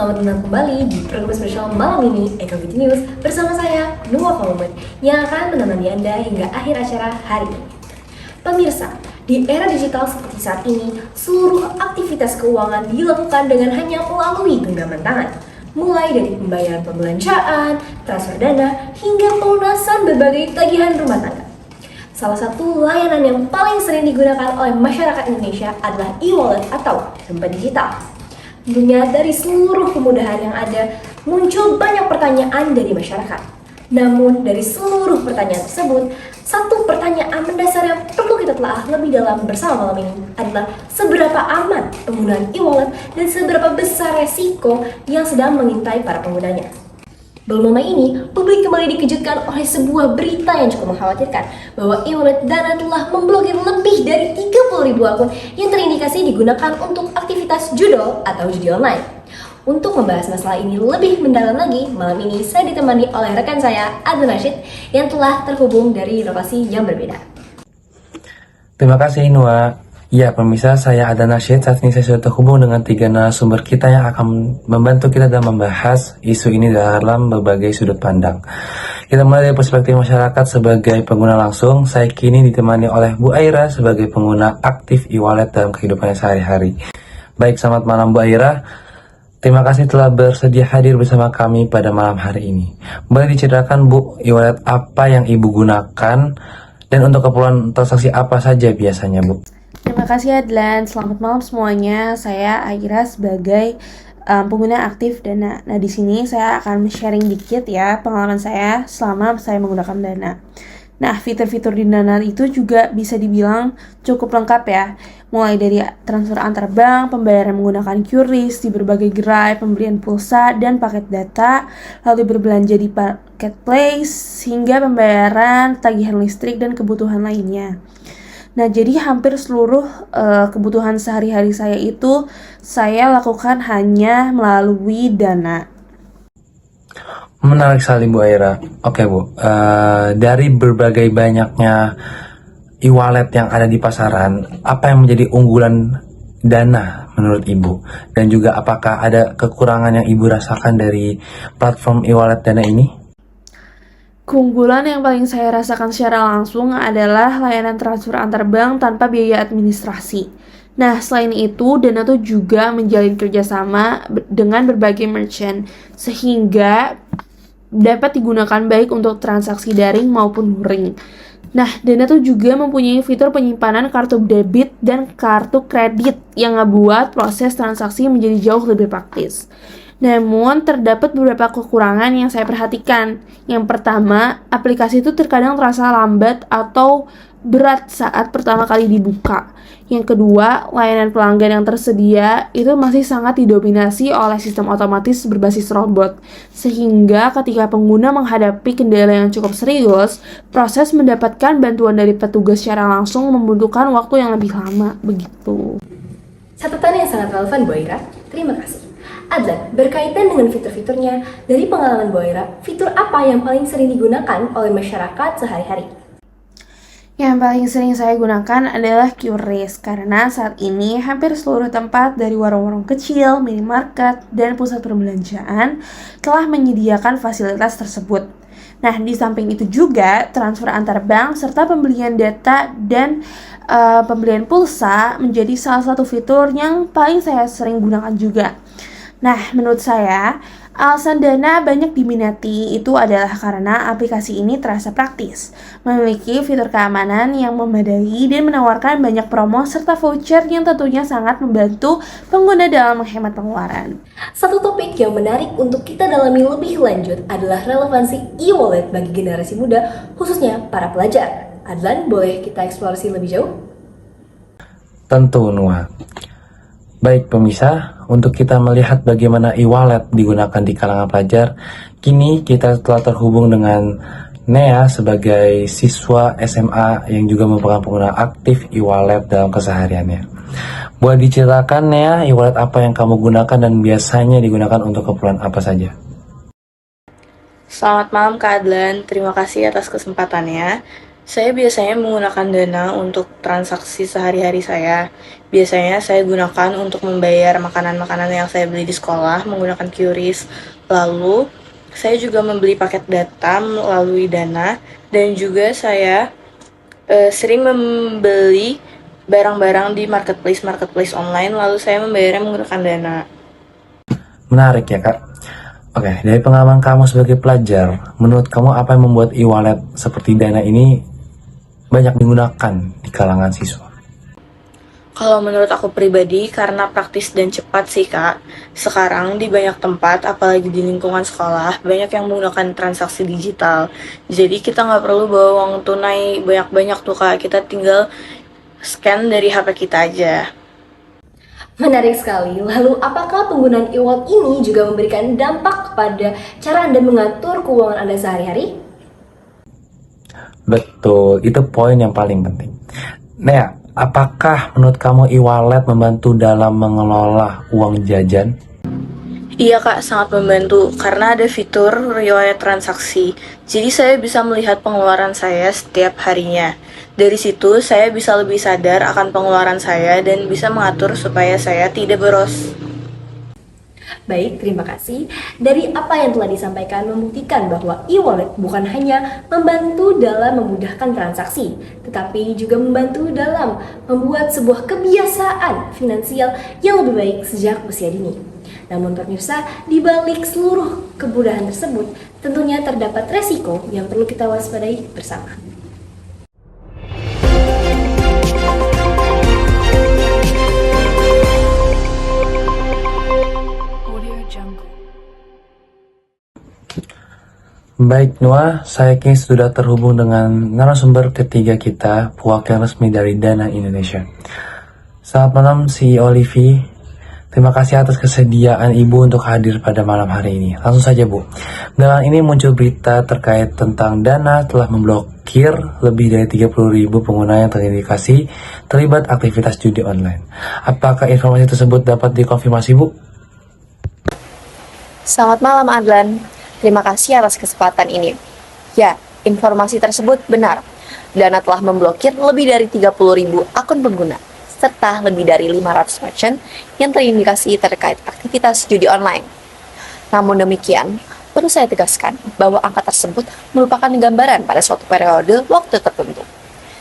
Selamat datang kembali di program spesial malam ini Ecovity News bersama saya, Nuwa Kolomet, yang akan menemani Anda hingga akhir acara hari ini. Pemirsa, di era digital seperti saat ini, seluruh aktivitas keuangan dilakukan dengan hanya melalui genggaman tangan. Mulai dari pembayaran pembelanjaan, transfer dana, hingga pelunasan berbagai tagihan rumah tangga. Salah satu layanan yang paling sering digunakan oleh masyarakat Indonesia adalah e-wallet atau dompet digital. Tentunya dari seluruh kemudahan yang ada, muncul banyak pertanyaan dari masyarakat. Namun dari seluruh pertanyaan tersebut, satu pertanyaan mendasar yang perlu kita telah lebih dalam bersama malam ini adalah seberapa aman penggunaan e-wallet dan seberapa besar resiko yang sedang mengintai para penggunanya. Belum lama ini, publik kembali dikejutkan oleh sebuah berita yang cukup mengkhawatirkan bahwa e-wallet Dana telah memblokir lebih dari 30.000 akun yang terindikasi digunakan untuk aktivitas judol atau judi online. Untuk membahas masalah ini lebih mendalam lagi, malam ini saya ditemani oleh rekan saya, Adlan Rashid, yang telah terhubung dari lokasi yang berbeda. Terima kasih, Nuwa. Ya, pemirsa, saya Adlan Rashid. Saat ini saya sudah terhubung dengan 3 narasumber kita yang akan membantu kita dalam membahas isu ini dalam berbagai sudut pandang. Kita mulai dari perspektif masyarakat sebagai pengguna langsung. Saya kini ditemani oleh Bu Aira sebagai pengguna aktif e-wallet dalam kehidupannya sehari-hari. Baik, selamat malam Bu Aira. Terima kasih telah bersedia hadir bersama kami pada malam hari ini. Boleh diceritakan Bu, e-wallet apa yang Ibu gunakan dan untuk keperluan transaksi apa saja biasanya Bu? Terima kasih Adlan, selamat malam semuanya. Saya Aira sebagai pengguna aktif Dana. Nah, di sini saya akan sharing dikit ya pengalaman saya selama saya menggunakan Dana. Nah, fitur-fitur di Dana itu juga bisa dibilang cukup lengkap ya. Mulai dari transfer antar bank, pembayaran menggunakan QRIS di berbagai gerai, pembelian pulsa dan paket data, lalu berbelanja di marketplace, hingga pembayaran tagihan listrik dan kebutuhan lainnya. Nah, jadi hampir seluruh kebutuhan sehari-hari saya itu saya lakukan hanya melalui Dana. Menarik sekali Bu Aira. Oke Bu, dari berbagai banyaknya e-wallet yang ada di pasaran, apa yang menjadi unggulan Dana menurut Ibu? Dan juga apakah ada kekurangan yang Ibu rasakan dari platform e-wallet Dana ini? Keunggulan yang paling saya rasakan secara langsung adalah layanan transfer antar bank tanpa biaya administrasi. Nah, selain itu, Dana tuh juga menjalin kerjasama dengan berbagai merchant, sehingga dapat digunakan baik untuk transaksi daring maupun luring. Nah, Dana tuh juga mempunyai fitur penyimpanan kartu debit dan kartu kredit yang ngebuat proses transaksi menjadi jauh lebih praktis. Namun, terdapat beberapa kekurangan yang saya perhatikan. Yang pertama, aplikasi itu terkadang terasa lambat atau berat saat pertama kali dibuka. Yang kedua, layanan pelanggan yang tersedia itu masih sangat didominasi oleh sistem otomatis berbasis robot. Sehingga ketika pengguna menghadapi kendala yang cukup serius, proses mendapatkan bantuan dari petugas secara langsung membutuhkan waktu yang lebih lama. Begitu. Catatan yang sangat relevan Bu Aira, terima kasih. Adlan, berkaitan dengan fitur-fiturnya, dari pengalaman Bu Aira, fitur apa yang paling sering digunakan oleh masyarakat sehari-hari? Yang paling sering saya gunakan adalah QRIS karena saat ini hampir seluruh tempat dari warung-warung kecil, minimarket, dan pusat perbelanjaan telah menyediakan fasilitas tersebut. Nah, di samping itu juga transfer antar bank serta pembelian data dan pembelian pulsa menjadi salah satu fitur yang paling saya sering gunakan juga. Nah, menurut saya, alasan Dana banyak diminati itu adalah karena aplikasi ini terasa praktis, memiliki fitur keamanan yang memadai dan menawarkan banyak promo serta voucher yang tentunya sangat membantu pengguna dalam menghemat pengeluaran. Satu topik yang menarik untuk kita dalami lebih lanjut adalah relevansi e-wallet bagi generasi muda, khususnya para pelajar. Adlan, boleh kita eksplorasi lebih jauh? Tentu, Nuwa. Baik pemirsa, untuk kita melihat bagaimana e-wallet digunakan di kalangan pelajar, kini kita telah terhubung dengan Nea sebagai siswa SMA yang juga merupakan pengguna aktif e-wallet dalam kesehariannya. Boleh diceritakan Nea, e-wallet apa yang kamu gunakan dan biasanya digunakan untuk keperluan apa saja? Selamat malam Kak Adlan, terima kasih atas kesempatannya. Saya biasanya menggunakan Dana untuk transaksi sehari-hari saya. Biasanya saya gunakan untuk membayar makanan-makanan yang saya beli di sekolah menggunakan QRIS. Lalu, saya juga membeli paket data melalui Dana dan juga saya sering membeli barang-barang di marketplace online lalu saya membayarnya menggunakan Dana. Menarik ya Kak. Oke, dari pengalaman kamu sebagai pelajar, menurut kamu apa yang membuat e-wallet seperti Dana ini banyak digunakan di kalangan siswa? Kalau menurut aku pribadi, karena praktis dan cepat sih Kak. Sekarang di banyak tempat, apalagi di lingkungan sekolah, banyak yang menggunakan transaksi digital. Jadi kita nggak perlu bawa uang tunai banyak-banyak tuh Kak. Kita tinggal scan dari HP kita aja. Menarik sekali. Lalu, apakah penggunaan e-wallet ini juga memberikan dampak kepada cara Anda mengatur keuangan Anda sehari-hari? Betul, itu poin yang paling penting. Nah, apakah menurut kamu e-wallet membantu dalam mengelola uang jajan? Iya Kak, sangat membantu karena ada fitur riwayat transaksi. Jadi saya bisa melihat pengeluaran saya setiap harinya. Dari situ saya bisa lebih sadar akan pengeluaran saya dan bisa mengatur supaya saya tidak boros. Baik, terima kasih. Dari apa yang telah disampaikan membuktikan bahwa e-wallet bukan hanya membantu dalam memudahkan transaksi, tetapi juga membantu dalam membuat sebuah kebiasaan finansial yang lebih baik sejak usia dini. Namun pemirsa, di balik seluruh kemudahan tersebut, tentunya terdapat resiko yang perlu kita waspadai bersama. Baik Noah, saya kini sudah terhubung dengan narasumber ketiga kita, pewakil resmi dari Dana Indonesia. Selamat malam CEO Livi, terima kasih atas kesediaan Ibu untuk hadir pada malam hari ini. Langsung saja Bu, belakangan ini muncul berita terkait tentang Dana telah memblokir lebih dari 30.000 pengguna yang terindikasi terlibat aktivitas judi online. Apakah informasi tersebut dapat dikonfirmasi Bu? Selamat malam Adlan. Terima kasih atas kesempatan ini. Ya, informasi tersebut benar. Dana telah memblokir lebih dari 30.000 akun pengguna, serta lebih dari 500 merchant yang terindikasi terkait aktivitas judi online. Namun demikian, perlu saya tegaskan bahwa angka tersebut merupakan gambaran pada suatu periode waktu tertentu.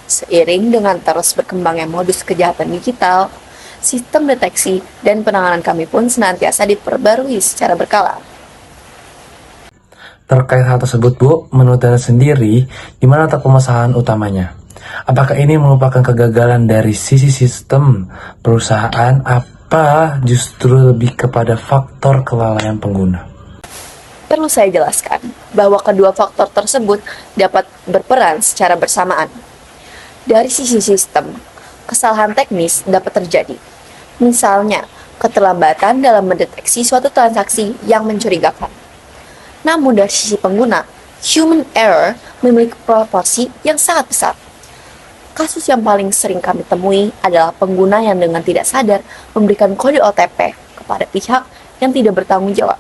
Seiring dengan terus berkembangnya modus kejahatan digital, sistem deteksi dan penanganan kami pun senantiasa diperbarui secara berkala. Terkait hal tersebut Bu, menurut Dana sendiri, di mana letak permasalahan utamanya? Apakah ini merupakan kegagalan dari sisi sistem perusahaan, apa justru lebih kepada faktor kelalaian pengguna? Perlu saya jelaskan bahwa kedua faktor tersebut dapat berperan secara bersamaan. Dari sisi sistem, kesalahan teknis dapat terjadi. Misalnya, keterlambatan dalam mendeteksi suatu transaksi yang mencurigakan. Namun dari sisi pengguna, human error memiliki proporsi yang sangat besar. Kasus yang paling sering kami temui adalah pengguna yang dengan tidak sadar memberikan kode OTP kepada pihak yang tidak bertanggung jawab,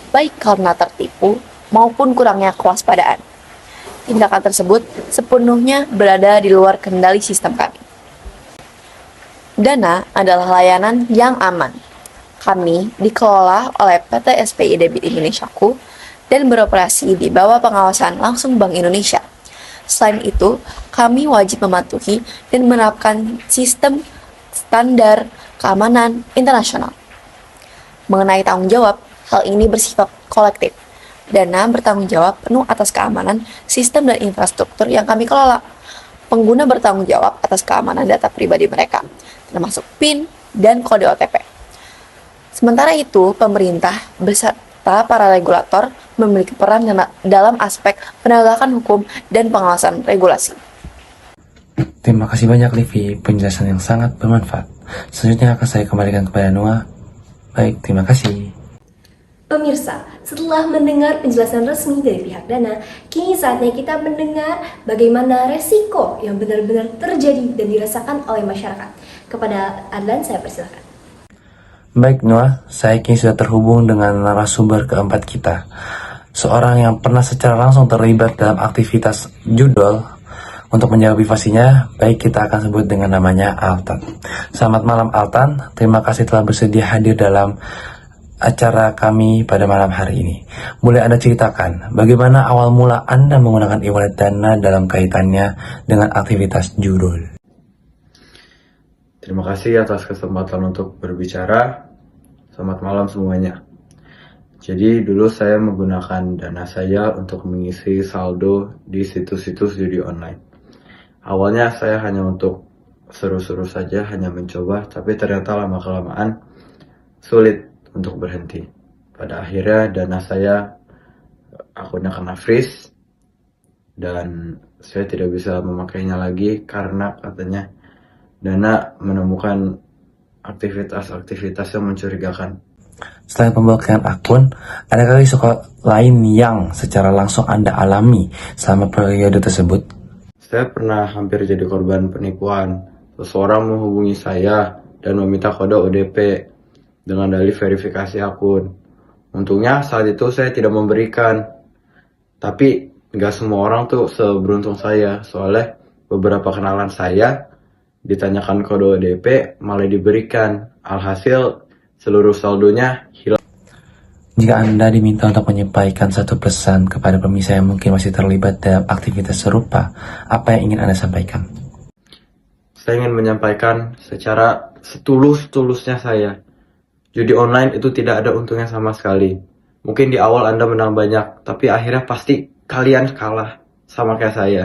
baik karena tertipu maupun kurangnya kewaspadaan. Tindakan tersebut sepenuhnya berada di luar kendali sistem kami. Dana adalah layanan yang aman. Kami dikelola oleh PT SPI Debit Indonesiaku dan beroperasi di bawah pengawasan langsung Bank Indonesia. Selain itu, kami wajib mematuhi dan menerapkan sistem standar keamanan internasional. Mengenai tanggung jawab, hal ini bersifat kolektif. Dana bertanggung jawab penuh atas keamanan sistem dan infrastruktur yang kami kelola. Pengguna bertanggung jawab atas keamanan data pribadi mereka, termasuk PIN dan kode OTP. Sementara itu, pemerintah beserta para regulator memiliki peran dalam aspek penegakan hukum dan pengawasan regulasi. Terima kasih banyak Livi, penjelasan yang sangat bermanfaat. Selanjutnya akan saya kembalikan kepada Noah. Baik, terima kasih. Pemirsa, setelah mendengar penjelasan resmi dari pihak Dana, kini saatnya kita mendengar bagaimana resiko yang benar-benar terjadi dan dirasakan oleh masyarakat. Kepada Adlan, saya persilakan. Baik Noah, saya kini sudah terhubung dengan narasumber keempat kita. Seorang yang pernah secara langsung terlibat dalam aktivitas judol, Untuk menjawab privasinya, baik kita akan sebut dengan namanya Altan. Selamat malam Altan, terima kasih telah bersedia hadir dalam acara kami pada malam hari ini. Boleh Anda ceritakan bagaimana awal mula Anda menggunakan e-wallet Dana dalam kaitannya dengan aktivitas judul? Terima kasih atas kesempatan untuk berbicara. Selamat malam semuanya. Jadi dulu saya menggunakan dana saya untuk mengisi saldo di situs-situs judi online. Awalnya saya hanya untuk seru-seru saja, hanya mencoba, tapi ternyata lama-kelamaan sulit untuk berhenti. Pada akhirnya dana saya, akunnya kena freeze, dan saya tidak bisa memakainya lagi karena katanya dana menemukan aktivitas-aktivitas yang mencurigakan. Selain pemblokiran akun, adakah risiko lain yang secara langsung Anda alami selama periode tersebut? Saya pernah hampir jadi korban penipuan. Seseorang menghubungi saya dan meminta kode ODP dengan dalih verifikasi akun. Untungnya saat itu saya tidak memberikan. Tapi nggak semua orang tuh seberuntung saya. Soalnya beberapa kenalan saya ditanyakan kode ODP malah diberikan. Alhasil seluruh saldonya hilang. Jika Anda diminta untuk menyampaikan satu pesan kepada pemirsa yang mungkin masih terlibat dalam aktivitas serupa, apa yang ingin Anda sampaikan? Saya ingin menyampaikan secara setulus-tulusnya saya. Judi online itu tidak ada untungnya sama sekali. Mungkin di awal Anda menang banyak, tapi akhirnya pasti kalian kalah sama kayak saya.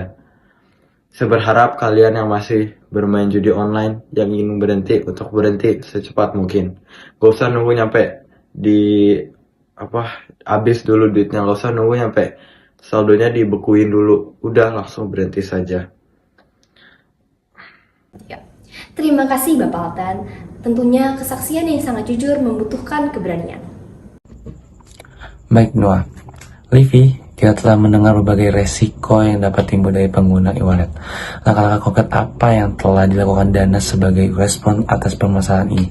Saya berharap kalian yang masih bermain judi online, yang ingin berhenti, untuk berhenti secepat mungkin. Gak usah nunggu nyampe habis dulu duitnya, gak usah nunggu nyampe saldonya dibekuin dulu. Udah langsung berhenti saja. Ya. Terima kasih Bapak Altan. Tentunya kesaksian yang sangat jujur membutuhkan keberanian. Baik Noah, Livi, kita telah mendengar berbagai resiko yang dapat timbul dari pengguna e-wallet. Langkah-langkah konkret apa yang telah dilakukan Dana sebagai respon atas permasalahan ini?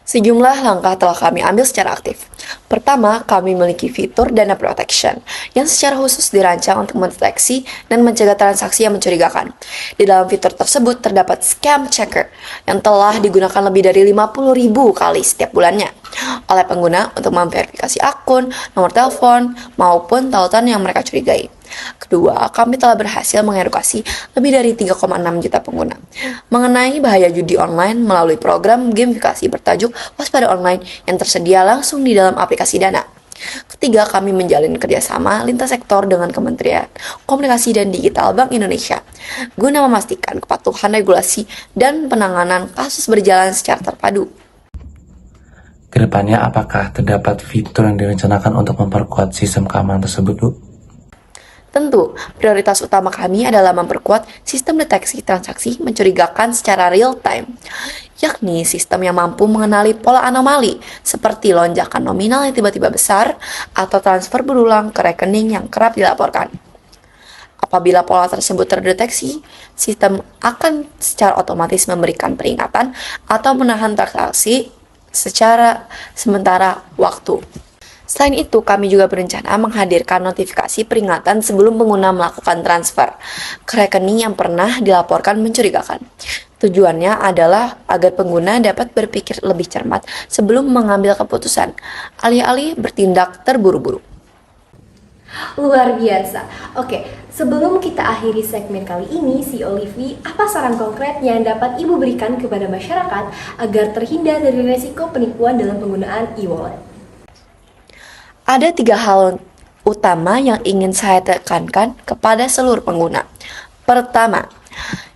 Sejumlah langkah telah kami ambil secara aktif. Pertama, kami memiliki fitur Dana Protection yang secara khusus dirancang untuk mendeteksi dan mencegah transaksi yang mencurigakan. Di dalam fitur tersebut terdapat Scam Checker yang telah digunakan lebih dari 50.000 kali setiap bulannya oleh pengguna untuk memverifikasi akun, nomor telepon, maupun tautan yang mereka curigai. Kedua, kami telah berhasil mengedukasi lebih dari 3,6 juta pengguna mengenai bahaya judi online melalui program gamifikasi bertajuk Waspada Online yang tersedia langsung di dalam aplikasi Dana. Ketiga, kami menjalin kerjasama lintas sektor dengan Kementerian Komunikasi dan Digital Bank Indonesia guna memastikan kepatuhan regulasi dan penanganan kasus berjalan secara terpadu. Kedepannya, apakah terdapat fitur yang direncanakan untuk memperkuat sistem keamanan tersebut, Bu? Tentu, prioritas utama kami adalah memperkuat sistem deteksi transaksi mencurigakan secara real-time, yakni sistem yang mampu mengenali pola anomali seperti lonjakan nominal yang tiba-tiba besar atau transfer berulang ke rekening yang kerap dilaporkan. Apabila pola tersebut terdeteksi, sistem akan secara otomatis memberikan peringatan atau menahan transaksi secara sementara waktu. Selain itu, kami juga berencana menghadirkan notifikasi peringatan sebelum pengguna melakukan transfer ke rekening yang pernah dilaporkan mencurigakan. Tujuannya adalah agar pengguna dapat berpikir lebih cermat sebelum mengambil keputusan, alih-alih bertindak terburu-buru. Luar biasa. Oke, sebelum kita akhiri segmen kali ini, si Olivi, apa saran konkret yang dapat Ibu berikan kepada masyarakat agar terhindar dari resiko penipuan dalam penggunaan e-wallet? Ada 3 hal utama yang ingin saya tekankan kepada seluruh pengguna. Pertama,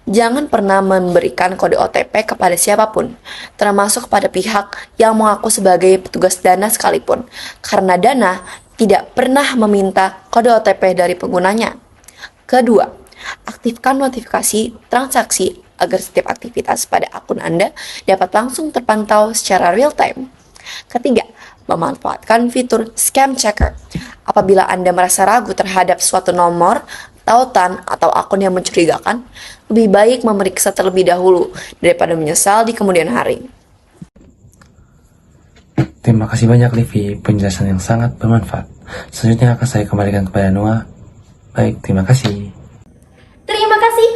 jangan pernah memberikan kode OTP kepada siapapun, termasuk kepada pihak yang mengaku sebagai petugas Dana sekalipun, karena Dana tidak pernah meminta kode OTP dari penggunanya. Kedua, aktifkan notifikasi transaksi agar setiap aktivitas pada akun Anda dapat langsung terpantau secara real time. Ketiga, memanfaatkan fitur Scam Checker. Apabila Anda merasa ragu terhadap suatu nomor, tautan, atau akun yang mencurigakan, lebih baik memeriksa terlebih dahulu daripada menyesal di kemudian hari. Terima kasih banyak Livi, penjelasan yang sangat bermanfaat. Selanjutnya akan saya kembalikan kepada Noah. Baik, terima kasih.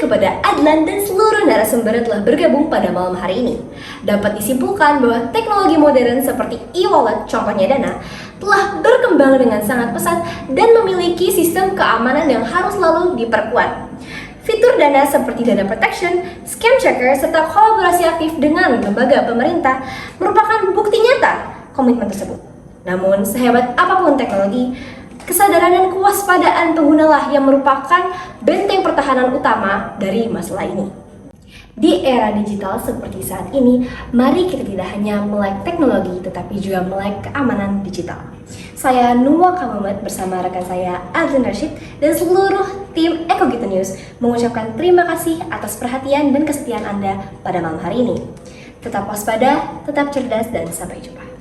kepada Adlan dan seluruh narasumber yang telah bergabung pada malam hari ini. Dapat disimpulkan bahwa teknologi modern seperti e-wallet, contohnya Dana, telah berkembang dengan sangat pesat dan memiliki sistem keamanan yang harus selalu diperkuat. Fitur Dana seperti Dana Protection, Scam Checker, serta kolaborasi aktif dengan lembaga pemerintah merupakan bukti nyata komitmen tersebut. Namun, sehebat apapun teknologi, kesadaran dan kewaspadaan penggunalah yang merupakan benteng pertahanan utama dari masalah ini. Di era digital seperti saat ini, mari kita tidak hanya melek teknologi, tetapi juga melek keamanan digital. Saya Nuwa Kamumet bersama rekan saya Adlan Rashid dan seluruh tim Ekogito News mengucapkan terima kasih atas perhatian dan kesetiaan Anda pada malam hari ini. Tetap waspada, tetap cerdas, dan sampai jumpa.